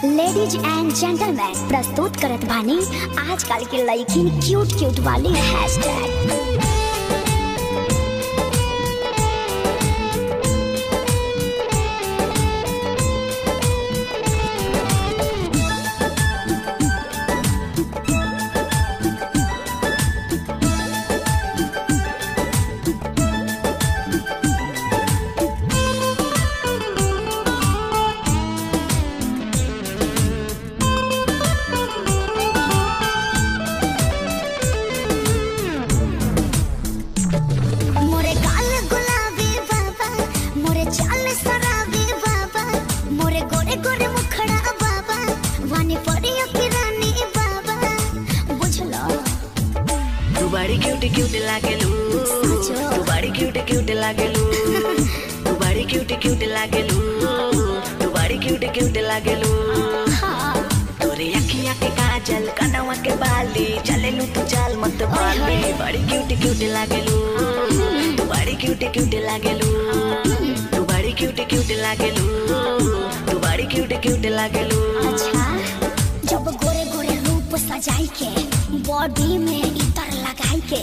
Ladies and gentleman प्रस्तुत करत बानी आजकल के लड़किन क्यूट क्यूट वाली हैशटैग। बड़ी क्यूट क्यूट लागेलू, तू बड़ी क्यूट क्यूट लागेलू, तू बड़ी क्यूट क्यूट लागेलू, तू बड़ी क्यूट क्यूट लागेलू। तोरे अखियाँ के काजल कनवा के बाली चलेलू तू चाल मत बाली। बड़ी क्यूट क्यूट लागेलू, तू बड़ी क्यूट क्यूट लागेलू, तू बड़ी क्यूट क्यूट लागेलू, तू बड़ी क्यूट क्यूट लागेलू। अच्छा जब गोरे गोरे रूप सजाई के बॉडी में इतर लगाई के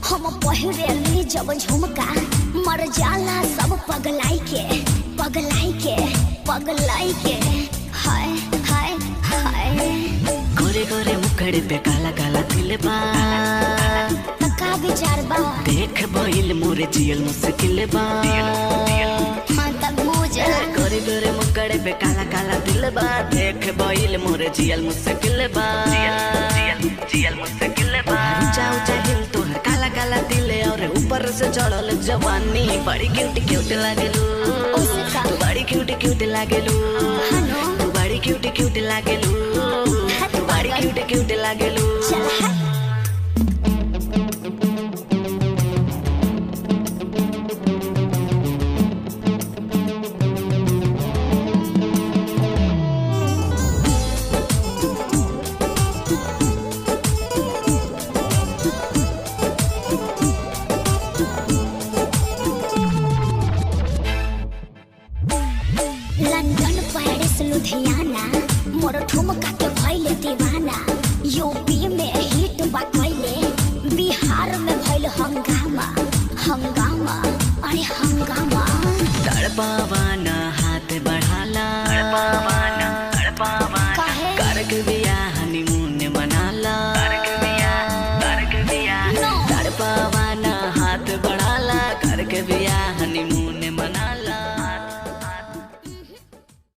हम पहिरेली जब झुमका मर जाला सब पगलाई के पगलाई के पगलाई के। हाय हाय हाय गोरे गोरे मुखड़े पे काला काला तिल बा, का विचार बा देख भइल मोरे जियल मुश्किल बा। हाँ तब मुझे गोरे गोरे मुखड़े पे काला काला तिल बा, देख भइल मोरे जियल मुश्किल बा। जियल मुश्किल बा। ऊंचा ऊंचा हिल तोहर काला काला तिल और ऊपर से चढ़ल जवानी। बड़ी क्यूट क्यूट लागेलू, तू बड़ी क्यूट क्यूट लागेलू, तू बड़ी क्यूट क्यूट लागेलू, तू बड़ी क्यूट क्यूट लागेलू। लंदन पेरिस लुधियाना मोर ठुमका के भइले दीवाना। यूपी में हिट बा कइले, बिहार में भइल हंगामा हंगामा अरे हंगामा। तड़पा